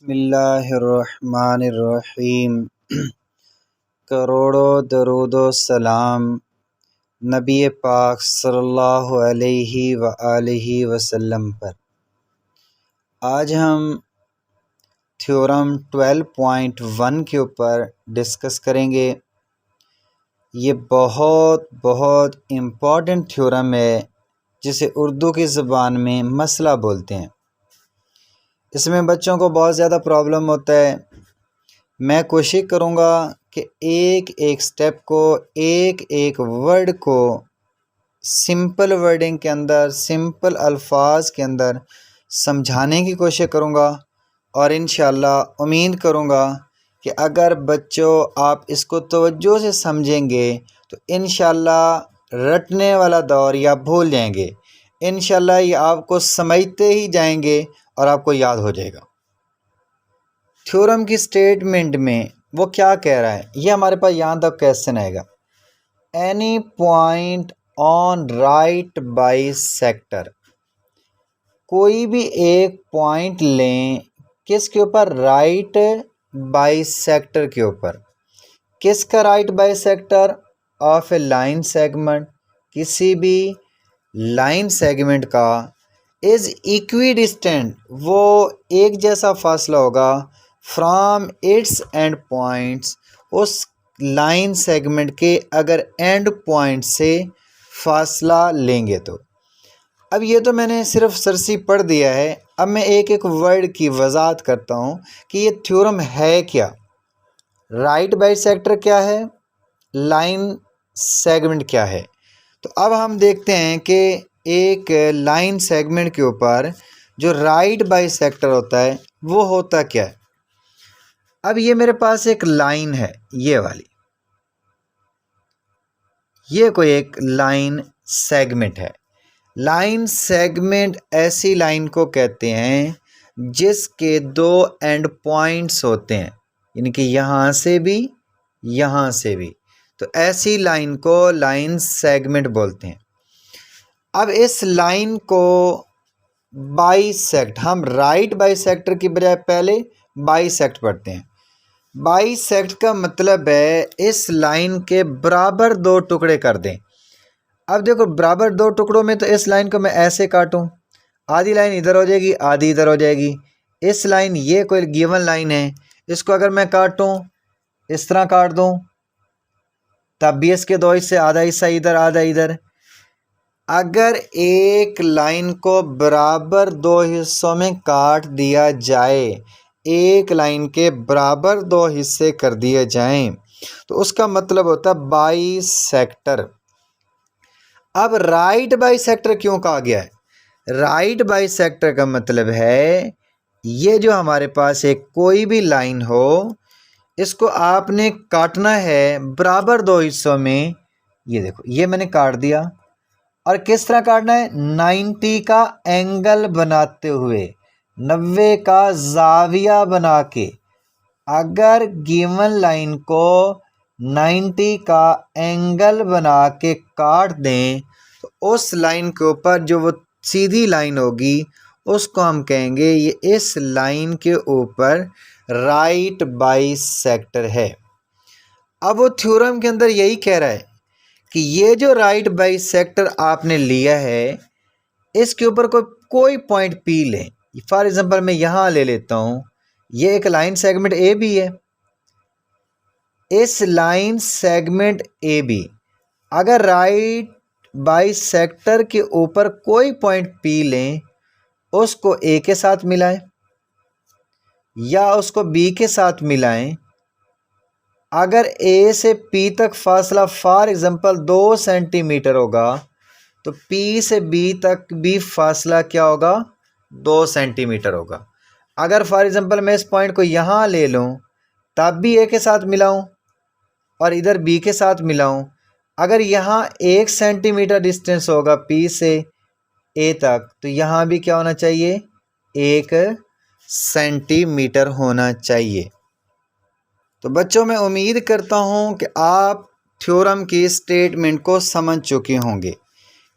बिस्मिल्लाहिर्रहमानिर्रहीम। करोड़ों दरूदो सलाम नबी पाक सल्लल्लाहु अलैहि व आलिहि वसल्लम पर। आज हम थ्योरम 12.1 के ऊपर डिस्कस करेंगे। ये बहुत इम्पॉर्टेंट थ्योरम है जिसे उर्दू की ज़बान में मसला बोलते हैं। इसमें बच्चों को बहुत ज़्यादा प्रॉब्लम होता है। मैं कोशिश करूँगा कि एक एक स्टेप को, एक एक वर्ड को सिंपल वर्डिंग के अंदर, सिंपल अल्फाज के अंदर समझाने की कोशिश करूँगा और इंशाअल्लाह उम्मीद करूँगा कि अगर बच्चों आप इसको तवज्जो से समझेंगे तो इंशाअल्लाह रटने वाला दौर या भूल जाएंगे। इंशाअल्लाह ये आपको समझते ही जाएंगे और आपको याद हो जाएगा। थ्योरम की स्टेटमेंट में वो क्या कह रहा है, ये हमारे पास यहाँ तक क्वेश्चन आएगा। Any point on right by sector, कोई भी एक पॉइंट लें, किसके ऊपर? राइट बाई सेक्टर के ऊपर। किसका right by sector? Of A line segment, किसी भी लाइन सेगमेंट का। इज इक्विडिस्टेंट, वो एक जैसा फासला होगा फ्रॉम इट्स एंड पॉइंट्स, उस लाइन सेगमेंट के अगर एंड पॉइंट से फासला लेंगे तो। अब ये तो मैंने सिर्फ सरसी पढ़ दिया है। अब मैं एक एक वर्ड की वजाहत करता हूँ कि ये थ्योरम है क्या। राइट बाई सेक्टर क्या है, लाइन सेगमेंट क्या है। तो अब हम देखते हैं कि एक लाइन सेगमेंट के ऊपर जो राइट बाई सेक्टर होता है वो होता क्या है। अब ये मेरे पास एक लाइन है, ये वाली, ये कोई एक लाइन सेगमेंट है। लाइन सेगमेंट ऐसी लाइन को कहते हैं जिसके दो एंड पॉइंट्स होते हैं, यानी कि यहाँ से भी, यहाँ से भी। तो ऐसी लाइन को लाइन सेगमेंट बोलते हैं। अब इस लाइन को बाइसेक्ट, हम राइट बाइसेक्टर की बजाय पहले बाइसेक्ट पढ़ते हैं। बाइसेक्ट का मतलब है इस लाइन के बराबर दो टुकड़े कर दें। अब देखो, बराबर दो टुकड़ों में तो इस लाइन को मैं ऐसे काटूं, आधी लाइन इधर हो जाएगी, आधी इधर हो जाएगी। इस लाइन, ये कोई गिवन लाइन है, इसको अगर मैं काटूं, इस तरह काट दूं, तब भी इसके दो हिस्से, आधा हिस्सा इधर, आधा इधर। अगर एक लाइन को बराबर दो हिस्सों में काट दिया जाए, एक लाइन के बराबर दो हिस्से कर दिए जाएं, तो उसका मतलब होता है बाइसेक्टर। अब राइट बाइसेक्टर क्यों कहा गया है? राइट बाइसेक्टर का मतलब है ये जो हमारे पास एक कोई भी लाइन हो, इसको आपने काटना है बराबर दो हिस्सों में। ये देखो, ये मैंने काट दिया, और किस तरह काटना है? 90 का एंगल बनाते हुए, 90 का जाविया बना के। अगर गिवन लाइन को 90 का एंगल बना के काट दें तो उस लाइन के ऊपर जो वो सीधी लाइन होगी उसको हम कहेंगे ये इस लाइन के ऊपर राइट बाइसेक्टर है। अब वो थ्योरम के अंदर यही कह रहा है कि ये जो राइट बाइसेक्टर आपने लिया है, इसके ऊपर कोई पॉइंट पी लें। फॉर एग्जांपल मैं यहाँ ले लेता हूँ, ये एक लाइन सेगमेंट ए बी है। इस लाइन सेगमेंट ए बी अगर राइट बाइसेक्टर के ऊपर कोई पॉइंट पी लें, उसको ए के साथ मिलाएं या उसको बी के साथ मिलाएं। अगर ए से पी तक फासला फॉर एग्जांपल 2 सेंटीमीटर होगा तो पी से बी तक भी फासला क्या होगा? 2 सेंटीमीटर होगा। अगर फॉर एग्जांपल मैं इस पॉइंट को यहाँ ले लूँ, तब भी ए के साथ मिलाऊँ और इधर बी के साथ मिलाऊँ, अगर यहाँ 1 सेंटीमीटर डिस्टेंस होगा पी से ए तक, तो यहाँ भी क्या होना चाहिए? 1 सेंटीमीटर होना चाहिए। तो बच्चों, मैं उम्मीद करता हूँ कि आप थ्योरम की स्टेटमेंट को समझ चुके होंगे।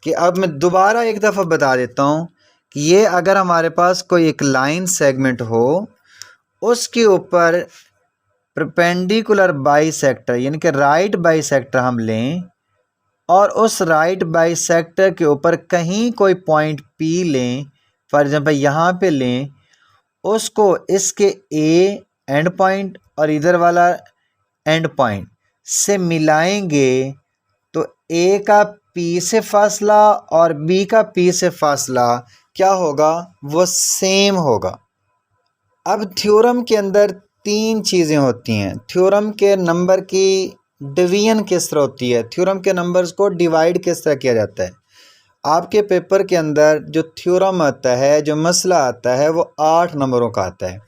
कि अब मैं दोबारा एक दफ़ा बता देता हूँ कि ये अगर हमारे पास कोई एक लाइन सेगमेंट हो, उसके ऊपर परपेंडिकुलर बाइसेक्टर यानी कि राइट बाइसेक्टर हम लें और उस राइट बाइसेक्टर के ऊपर कहीं कोई पॉइंट पी लें, फॉर एग्जांपल यहाँ पे लें, उसको इसके ए एंड पॉइंट और इधर वाला एंड पॉइंट से मिलाएंगे तो ए का पी से फासला और बी का पी से फासला क्या होगा, वो सेम होगा। अब थ्योरम के अंदर तीन चीज़ें होती हैं। थ्योरम के नंबर की डिवीजन किस तरह होती है, थ्योरम के नंबर्स को डिवाइड किस तरह किया जाता है। आपके पेपर के अंदर जो थ्योरम आता है, जो मसला आता है, वो 8 नंबरों का आता है।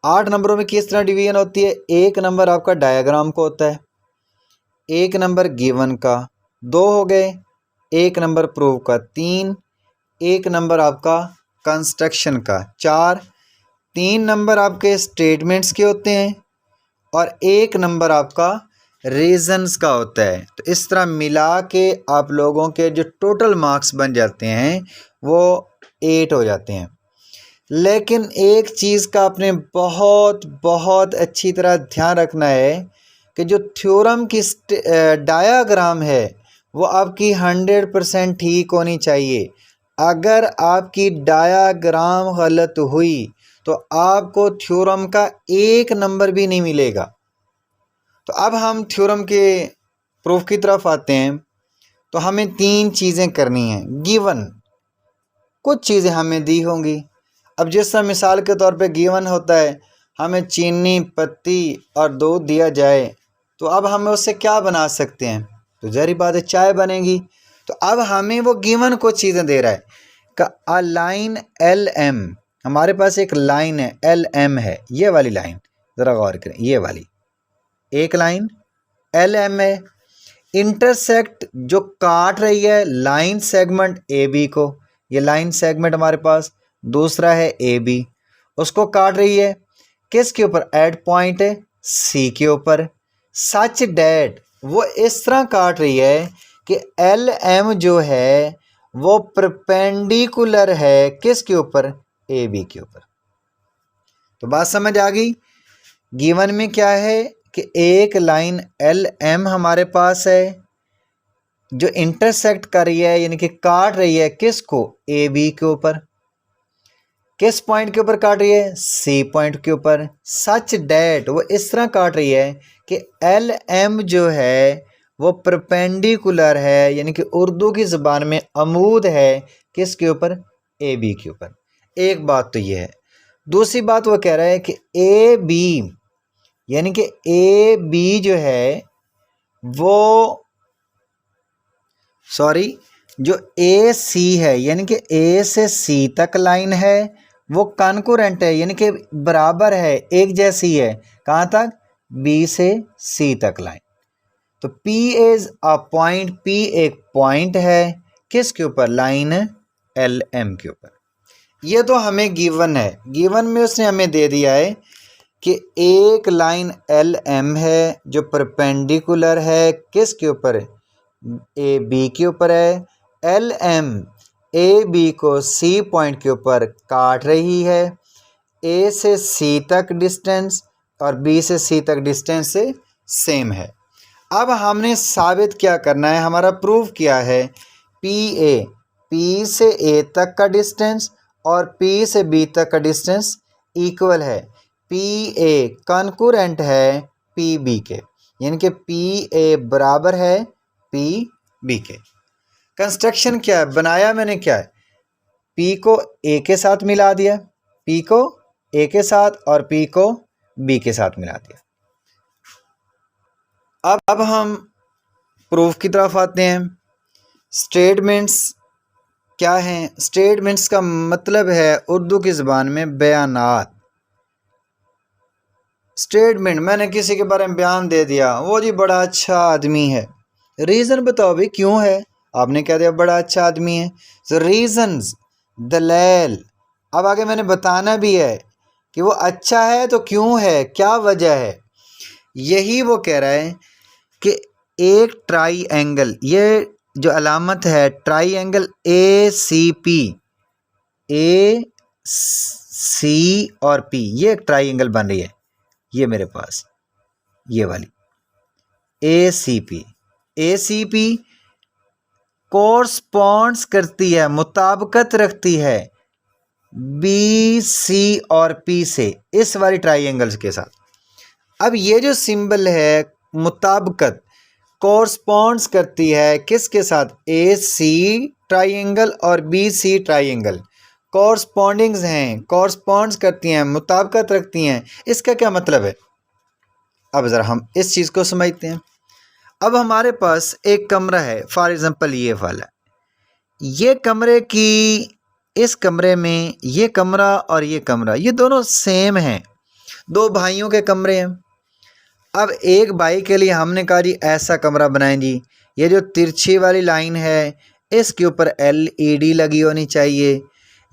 8 नंबरों में किस तरह डिवीजन होती है। एक नंबर आपका डायग्राम को होता है, एक नंबर गिवन का, 2 हो गए, एक नंबर प्रूव का, 3, एक नंबर आपका कंस्ट्रक्शन का, 4, 3 नंबर आपके स्टेटमेंट्स के होते हैं और एक नंबर आपका रीजंस का होता है। तो इस तरह मिला के आप लोगों के जो टोटल मार्क्स बन जाते हैं वो 8 हो जाते हैं। लेकिन एक चीज़ का आपने बहुत बहुत अच्छी तरह ध्यान रखना है कि जो थ्योरम की डायाग्राम है वो आपकी 100% ठीक होनी चाहिए। अगर आपकी डायाग्राम गलत हुई तो आपको थ्योरम का एक नंबर भी नहीं मिलेगा। तो अब हम थ्योरम के प्रूफ की तरफ आते हैं। तो हमें 3 चीज़ें करनी हैं। गिवन कुछ चीज़ें हमें दी होंगी। अब जिस तरह मिसाल के तौर पे गिवन होता है, हमें चीनी, पत्ती और दूध दिया जाए तो अब हम उससे क्या बना सकते हैं, तो ज़ाहिर बात है चाय बनेगी। तो अब हमें वो गिवन कुछ चीज़ें दे रहा है का अ लाइन एल एम, हमारे पास एक लाइन है एल एम है, ये वाली लाइन ज़रा गौर करें, ये वाली एक लाइन एल एम है, इंटरसेक्ट जो काट रही है लाइन सेगमेंट ए बी को, ये लाइन सेगमेंट हमारे पास दूसरा है ए बी, उसको काट रही है किसके ऊपर, एट पॉइंट है सी के ऊपर। सच डैट वो इस तरह काट रही है कि एल एम जो है वो परपेंडिकुलर है किसके ऊपर, ए बी के ऊपर। तो बात समझ आ गई। गिवन में क्या है कि एक लाइन एल एम हमारे पास है जो इंटरसेक्ट कर रही है यानी कि काट रही है किसको, ए बी के ऊपर। किस पॉइंट के ऊपर काट रही है, सी पॉइंट के ऊपर। सच डैट वो इस तरह काट रही है कि एल एम जो है वो परपेंडिकुलर है यानी कि उर्दू की ज़बान में अमूद है किसके ऊपर, ए बी के ऊपर। एक बात तो ये है। दूसरी बात वो कह रहा है कि ए बी यानी कि ए बी जो है वो जो ए सी है यानी कि ए से सी तक लाइन है वो कॉन्करेंट है यानी कि बराबर है, एक जैसी है, कहाँ तक, बी से सी तक लाइन। तो P is a point, P एक पॉइंट है किसके ऊपर, लाइन एल एम के ऊपर। ये तो हमें गिवन है। गिवन में उसने हमें दे दिया है कि एक लाइन एल एम है जो परपेंडिकुलर है किसके ऊपर, ए बी के ऊपर है। एल एम ए बी को सी पॉइंट के ऊपर काट रही है। ए से सी तक डिस्टेंस और बी से सी तक डिस्टेंस से सेम है। अब हमने साबित क्या करना है, हमारा प्रूफ क्या है, पी से ए तक का डिस्टेंस और पी से बी तक का डिस्टेंस इक्वल है। पी ए कॉन्करेंट है पी बी के यानी कि पी ए बराबर है पी बी के। कंस्ट्रक्शन क्या है, बनाया मैंने क्या है, पी को ए के साथ मिला दिया, पी को ए के साथ और पी को बी के साथ मिला दिया। अब हम प्रूफ की तरफ आते हैं। स्टेटमेंट्स क्या हैं, स्टेटमेंट्स का मतलब है उर्दू की ज़बान में बयानात। स्टेटमेंट, मैंने किसी के बारे में बयान दे दिया, वो जी बड़ा अच्छा आदमी है, रीज़न बताओ भाई क्यों है, आपने कह दिया बड़ा अच्छा आदमी है, तो रीज़न्स दलील। अब आगे मैंने बताना भी है कि वो अच्छा है तो क्यों है, क्या वजह है। यही वो कह रहा है कि एक ट्राई एंगल, ये जो अलामत है triangle A C P, A C और पी, ये एक ट्राइंगल बन रही है, ये मेरे पास ये वाली ए सी पी कोरस्पॉन्ड्स करती है, मुताबिकत रखती है बी सी और पी से, इस वाली ट्राइंगल्स के साथ। अब ये जो सिंबल है मुताबिकत, कोरस्पॉन्ड्स करती है किसके साथ, ए सी ट्राइंगल और बी सी ट्राइंगल कोरस्पॉन्डिंग्स हैं, कोरस्पॉन्ड्स करती हैं, मुताबिकत रखती हैं। इसका क्या मतलब है, अब ज़रा हम इस चीज़ को समझते हैं। अब हमारे पास एक कमरा है, फॉर एग्ज़ाम्पल ये वाला, ये कमरे की, इस कमरे में ये कमरा और ये कमरा, ये दोनों सेम हैं, दो भाइयों के कमरे हैं। अब एक भाई के लिए हमने कहा जी ऐसा कमरा बनाएं जी, ये जो तिरछी वाली लाइन है इसके ऊपर LED लगी होनी चाहिए,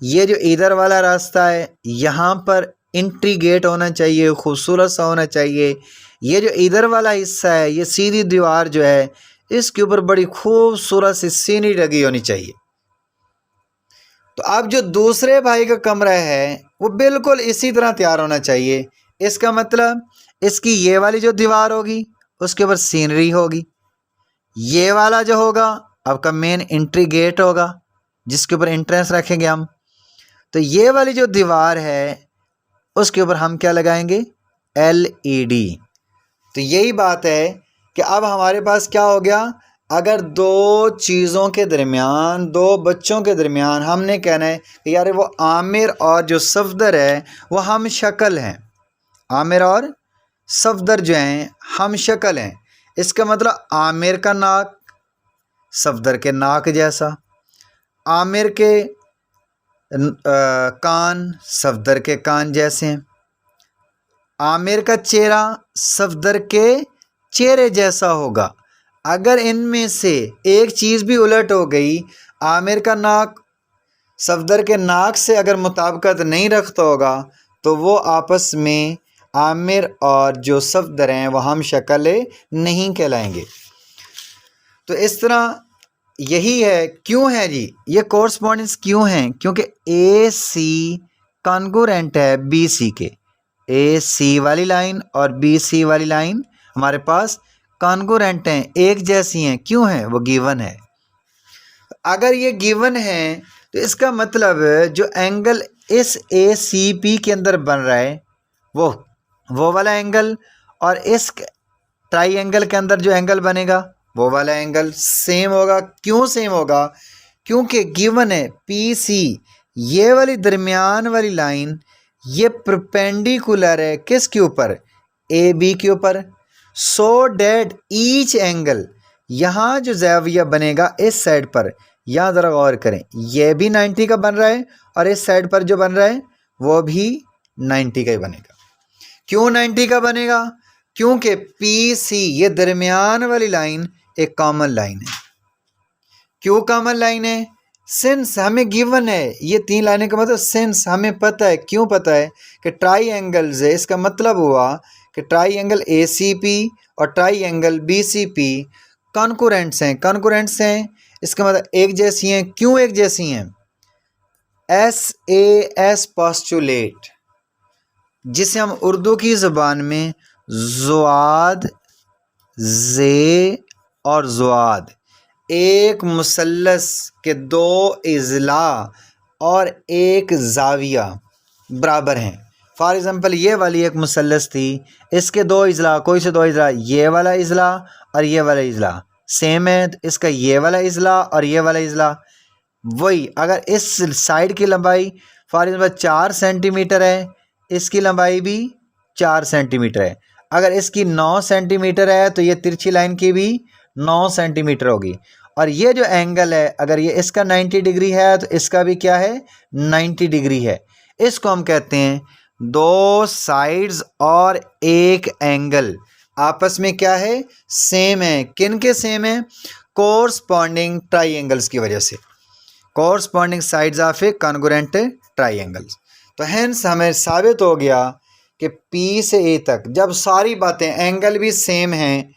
ये जो इधर वाला रास्ता है यहाँ पर एंट्री गेट होना चाहिए, खूबसूरत सा होना चाहिए, ये जो इधर वाला हिस्सा है ये सीधी दीवार जो है इसके ऊपर बड़ी खूबसूरत सी सीनरी लगी होनी चाहिए। तो अब जो दूसरे भाई का कमरा है वो बिल्कुल इसी तरह तैयार होना चाहिए। इसका मतलब इसकी ये वाली जो दीवार होगी उसके ऊपर सीनरी होगी, ये वाला जो होगा आपका मेन एंट्री गेट होगा जिसके ऊपर एंट्रेंस रखेंगे हम। तो ये वाली जो दीवार है उसके ऊपर हम क्या लगाएंगे, LED। तो यही बात है कि अब हमारे पास क्या हो गया, अगर दो चीज़ों के दरमियान, दो बच्चों के दरमियान हमने कहना है कि यार वो आमिर और जो सफदर है वो हम शक्ल हैं, आमिर और सफदर जो हैं हम शक्ल हैं। इसका मतलब आमिर का नाक सफदर के नाक जैसा, आमिर के कान सफदर के कान जैसे हैं, आमिर का चेहरा सफदर के चेहरे जैसा होगा। अगर इनमें से एक चीज़ भी उलट हो गई, आमिर का नाक सफदर के नाक से अगर मुताबिकत नहीं रखता होगा तो वो आपस में आमिर और जो सफदर हैं वो हम शक्ल नहीं कहलाएंगे। तो इस तरह यही है, क्यों है जी ये कोरस्पॉन्डेंस क्यों है, क्योंकि ए सी कॉन्ग्रुएंट है बी सी के, ए सी वाली लाइन और बी सी वाली लाइन हमारे पास कॉन्ग्रुएंट हैं, एक जैसी हैं। क्यों है, वो गिवन है। अगर ये गिवन है तो इसका मतलब जो एंगल इस ए सी पी के अंदर बन रहा है वो वाला एंगल और इस ट्राइंगल के अंदर जो एंगल बनेगा वो वाला एंगल सेम होगा। क्यों सेम होगा, क्योंकि गिवन है पी सी, ये वाली दरमियान वाली लाइन ये परपेंडिकुलर है किसके ऊपर, ए बी के ऊपर। सो डैट ईच एंगल, यहाँ जो ज़ाविया बनेगा इस साइड पर, यहाँ ज़रा गौर करें, ये भी 90 का बन रहा है और इस साइड पर जो बन रहा है वो भी 90 का ही बनेगा। क्यों 90 का बनेगा, क्योंकि पी सी ये दरमियान वाली लाइन एक कॉमन लाइन है। क्यों कॉमन लाइन है, सिंस हमें गिवन है ये तीन लाइनें का मतलब, सिंस हमें पता है, क्यों पता है कि ट्राई एंगल्स है, इसका मतलब हुआ कि triangle A C P और triangle B C P concurrents हैं, कॉन्करेंट्स हैं इसका मतलब एक जैसी हैं। क्यों एक जैसी हैं, SAS पोस्टुलेट, जिसे हम उर्दू की ज़बान में ज़ुआद, ज़े और ज़ुआद, एक मुसल्लस के दो इज़ला और एक ज़ाविया बराबर हैं। फॉर एग्ज़ाम्पल ये वाली एक मुसल्लस थी, इसके दो इज़ला, कोई से दो इज़ला, ये वाला इज़ला और ये वाला इज़ला सेम है, तो इसका ये वाला इज़ला और ये वाला इज़ला वही। अगर इस साइड की लंबाई फॉर एग्ज़ाम्पल 4 सेंटीमीटर है, इसकी लंबाई भी 4 सेंटीमीटर है। अगर इसकी 9 सेंटीमीटर है तो ये तिरछी लाइन की भी 9 सेंटीमीटर होगी। और ये जो एंगल है अगर ये इसका 90 डिग्री है तो इसका भी क्या है, 90 डिग्री है। इसको हम कहते हैं दो साइड्स और एक एंगल आपस में क्या है, सेम है। किन के सेम है, कोरस्पॉन्डिंग ट्राइंगल्स की वजह से, corresponding sides of A congruent triangles. तो हेंस हमें साबित हो गया कि पी से ए तक जब सारी बातें, एंगल भी सेम हैं,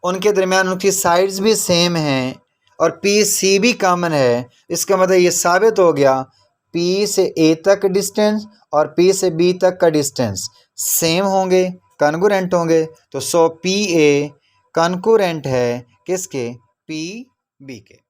उनके दरमियान उनकी साइड्स भी सेम हैं और पी सी भी कॉमन है, इसका मतलब ये साबित हो गया P से A तक डिस्टेंस और P से B तक का डिस्टेंस सेम होंगे, कॉन्ग्रुएंट होंगे। तो सो PA कॉन्ग्रुएंट है किसके? PB के।